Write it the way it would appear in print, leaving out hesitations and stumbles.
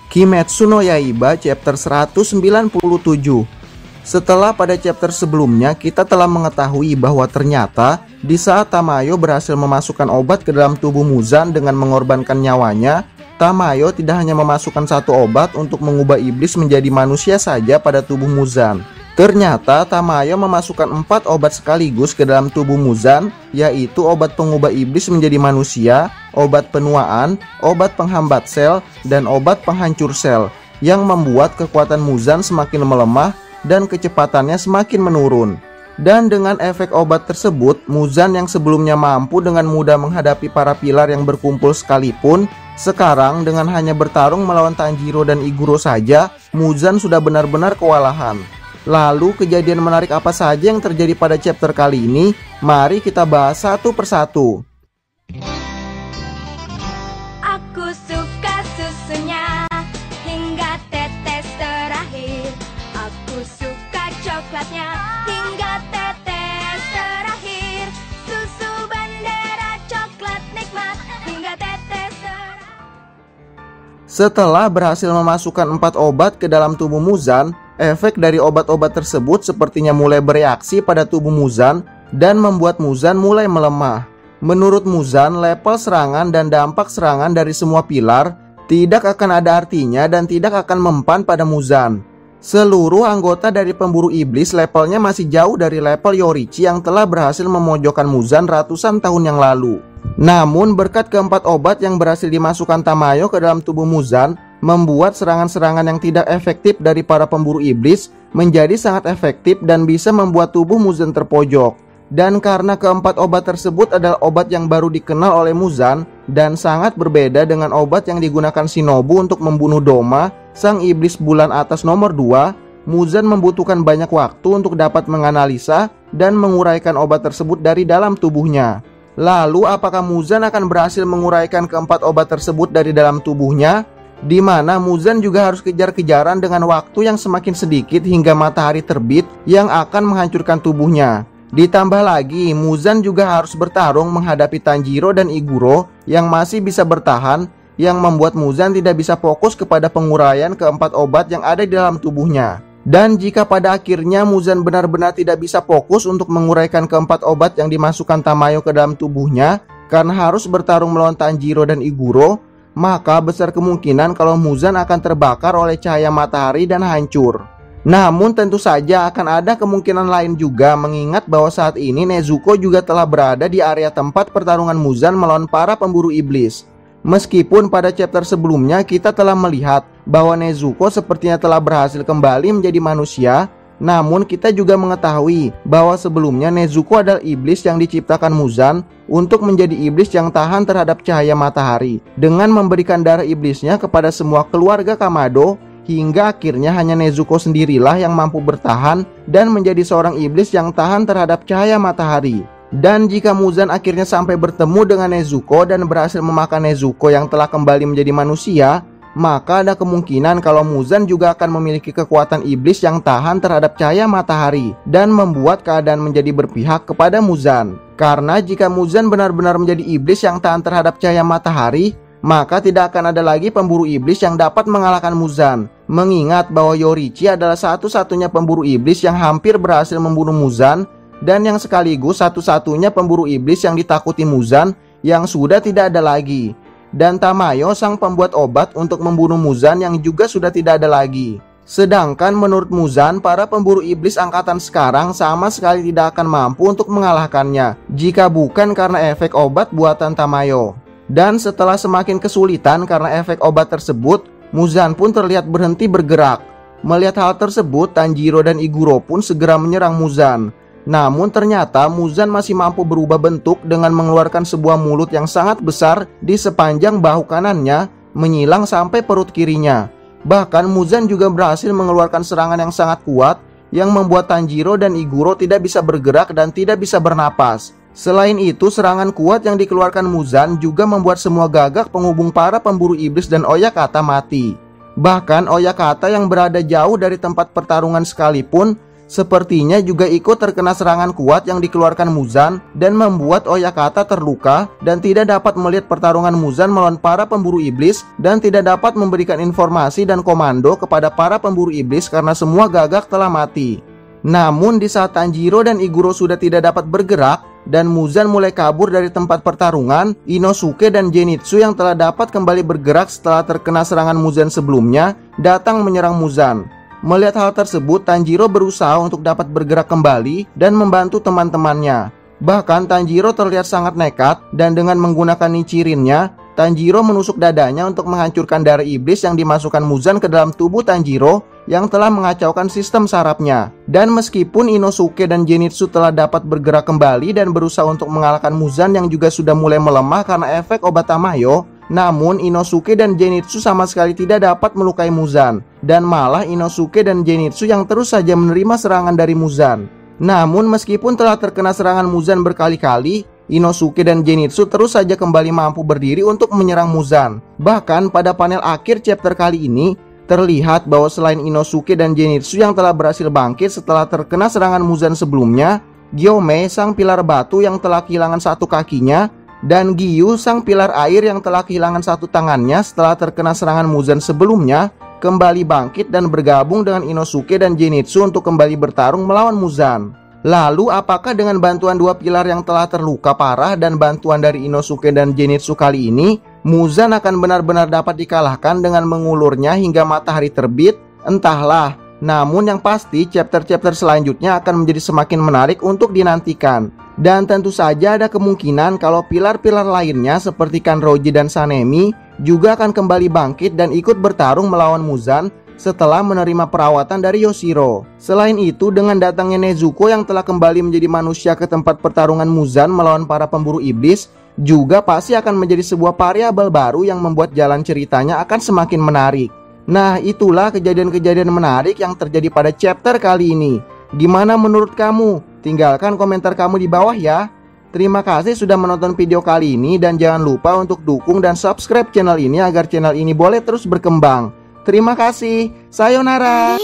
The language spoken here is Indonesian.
Kimetsu no Yaiba chapter 197. Setelah pada chapter sebelumnya kita telah mengetahui bahwa ternyata di saat Tamayo berhasil memasukkan obat ke dalam tubuh Muzan dengan mengorbankan nyawanya, Tamayo tidak hanya memasukkan satu obat untuk mengubah iblis menjadi manusia saja pada tubuh Muzan. Ternyata Tamayo memasukkan 4 obat sekaligus ke dalam tubuh Muzan, yaitu obat pengubah iblis menjadi manusia, obat penuaan, obat penghambat sel, dan obat penghancur sel, yang membuat kekuatan Muzan semakin melemah dan kecepatannya semakin menurun. Dan dengan efek obat tersebut, Muzan yang sebelumnya mampu dengan mudah menghadapi para pilar yang berkumpul sekalipun, sekarang dengan hanya bertarung melawan Tanjiro dan Iguro saja, Muzan sudah benar-benar kewalahan. Lalu kejadian menarik apa saja yang terjadi pada chapter kali ini? Mari kita bahas satu persatu. Aku suka susunya hingga tetes terakhir. Aku suka coklatnya hingga tetes terakhir. Susu Bandera coklat nikmat hingga tetes terakhir. Setelah berhasil memasukkan 4 obat ke dalam tubuh Muzan, efek dari obat-obat tersebut sepertinya mulai bereaksi pada tubuh Muzan dan membuat Muzan mulai melemah. Menurut Muzan, level serangan dan dampak serangan dari semua pilar tidak akan ada artinya dan tidak akan mempan pada Muzan. Seluruh anggota dari pemburu iblis levelnya masih jauh dari level Yorichi yang telah berhasil memojokkan Muzan ratusan tahun yang lalu. Namun berkat keempat obat yang berhasil dimasukkan Tamayo ke dalam tubuh Muzan, membuat serangan-serangan yang tidak efektif dari para pemburu iblis menjadi sangat efektif dan bisa membuat tubuh Muzan terpojok. Dan karena keempat obat tersebut adalah obat yang baru dikenal oleh Muzan dan sangat berbeda dengan obat yang digunakan Shinobu untuk membunuh Doma, sang iblis bulan atas nomor 2, Muzan membutuhkan banyak waktu untuk dapat menganalisa dan menguraikan obat tersebut dari dalam tubuhnya. Lalu apakah Muzan akan berhasil menguraikan keempat obat tersebut dari dalam tubuhnya? Di mana Muzan juga harus kejar-kejaran dengan waktu yang semakin sedikit hingga matahari terbit yang akan menghancurkan tubuhnya. Ditambah lagi, Muzan juga harus bertarung menghadapi Tanjiro dan Iguro yang masih bisa bertahan, yang membuat Muzan tidak bisa fokus kepada penguraian keempat obat yang ada di dalam tubuhnya. Dan jika pada akhirnya Muzan benar-benar tidak bisa fokus untuk menguraikan keempat obat yang dimasukkan Tamayo ke dalam tubuhnya karena harus bertarung melawan Tanjiro dan Iguro, maka besar kemungkinan kalau Muzan akan terbakar oleh cahaya matahari dan hancur. Namun tentu saja akan ada kemungkinan lain juga, mengingat bahwa saat ini Nezuko juga telah berada di area tempat pertarungan Muzan melawan para pemburu iblis. Meskipun pada chapter sebelumnya kita telah melihat bahwa Nezuko sepertinya telah berhasil kembali menjadi manusia, namun kita juga mengetahui bahwa sebelumnya Nezuko adalah iblis yang diciptakan Muzan untuk menjadi iblis yang tahan terhadap cahaya matahari dengan memberikan darah iblisnya kepada semua keluarga Kamado, hingga akhirnya hanya Nezuko sendirilah yang mampu bertahan dan menjadi seorang iblis yang tahan terhadap cahaya matahari. Dan jika Muzan akhirnya sampai bertemu dengan Nezuko dan berhasil memakan Nezuko yang telah kembali menjadi manusia, maka ada kemungkinan kalau Muzan juga akan memiliki kekuatan iblis yang tahan terhadap cahaya matahari dan membuat keadaan menjadi berpihak kepada Muzan. Karena jika Muzan benar-benar menjadi iblis yang tahan terhadap cahaya matahari, maka tidak akan ada lagi pemburu iblis yang dapat mengalahkan Muzan. Mengingat bahwa Yorichi adalah satu-satunya pemburu iblis yang hampir berhasil membunuh Muzan, dan yang sekaligus satu-satunya pemburu iblis yang ditakuti Muzan yang sudah tidak ada lagi. Dan Tamayo sang pembuat obat untuk membunuh Muzan yang juga sudah tidak ada lagi. Sedangkan menurut Muzan, para pemburu iblis angkatan sekarang sama sekali tidak akan mampu untuk mengalahkannya jika bukan karena efek obat buatan Tamayo. Dan setelah semakin kesulitan karena efek obat tersebut, Muzan pun terlihat berhenti bergerak. Melihat hal tersebut, Tanjiro dan Iguro pun segera menyerang Muzan. Namun ternyata Muzan masih mampu berubah bentuk dengan mengeluarkan sebuah mulut yang sangat besar di sepanjang bahu kanannya, menyilang sampai perut kirinya. Bahkan Muzan juga berhasil mengeluarkan serangan yang sangat kuat yang membuat Tanjiro dan Iguro tidak bisa bergerak dan tidak bisa bernapas. Selain itu, serangan kuat yang dikeluarkan Muzan juga membuat semua gagak penghubung para pemburu iblis dan Oyakata mati. Bahkan Oyakata yang berada jauh dari tempat pertarungan sekalipun sepertinya juga ikut terkena serangan kuat yang dikeluarkan Muzan dan membuat Oyakata terluka dan tidak dapat melihat pertarungan Muzan melawan para pemburu iblis dan tidak dapat memberikan informasi dan komando kepada para pemburu iblis karena semua gagak telah mati. Namun di saat Tanjiro dan Iguro sudah tidak dapat bergerak dan Muzan mulai kabur dari tempat pertarungan, Inosuke dan Zenitsu yang telah dapat kembali bergerak setelah terkena serangan Muzan sebelumnya datang menyerang Muzan. Melihat hal tersebut, Tanjiro berusaha untuk dapat bergerak kembali dan membantu teman-temannya. Bahkan Tanjiro terlihat sangat nekat dan dengan menggunakan Nichirinnya, Tanjiro menusuk dadanya untuk menghancurkan darah iblis yang dimasukkan Muzan ke dalam tubuh Tanjiro yang telah mengacaukan sistem sarafnya. Dan meskipun Inosuke dan Zenitsu telah dapat bergerak kembali dan berusaha untuk mengalahkan Muzan yang juga sudah mulai melemah karena efek obat Tamayo, namun Inosuke dan Zenitsu sama sekali tidak dapat melukai Muzan. Dan malah Inosuke dan Zenitsu yang terus saja menerima serangan dari Muzan. Namun meskipun telah terkena serangan Muzan berkali-kali, Inosuke dan Zenitsu terus saja kembali mampu berdiri untuk menyerang Muzan. Bahkan pada panel akhir chapter kali ini, terlihat bahwa selain Inosuke dan Zenitsu yang telah berhasil bangkit setelah terkena serangan Muzan sebelumnya, Gyome, sang pilar batu yang telah kehilangan satu kakinya, dan Giyu, sang pilar air yang telah kehilangan satu tangannya setelah terkena serangan Muzan sebelumnya, kembali bangkit dan bergabung dengan Inosuke dan Zenitsu untuk kembali bertarung melawan Muzan. Lalu apakah dengan bantuan dua pilar yang telah terluka parah dan bantuan dari Inosuke dan Zenitsu kali ini, Muzan akan benar-benar dapat dikalahkan dengan mengulurnya hingga matahari terbit? Entahlah. Namun yang pasti chapter-chapter selanjutnya akan menjadi semakin menarik untuk dinantikan. Dan tentu saja ada kemungkinan kalau pilar-pilar lainnya seperti Kanroji dan Sanemi juga akan kembali bangkit dan ikut bertarung melawan Muzan setelah menerima perawatan dari Yoshiro. Selain itu, dengan datangnya Nezuko yang telah kembali menjadi manusia ke tempat pertarungan Muzan melawan para pemburu iblis, juga pasti akan menjadi sebuah variabel baru yang membuat jalan ceritanya akan semakin menarik. Nah, itulah kejadian-kejadian menarik yang terjadi pada chapter kali ini. Gimana menurut kamu? Tinggalkan komentar kamu di bawah ya. Terima kasih sudah menonton video kali ini dan jangan lupa untuk dukung dan subscribe channel ini agar channel ini boleh terus berkembang. Terima kasih. Sayonara.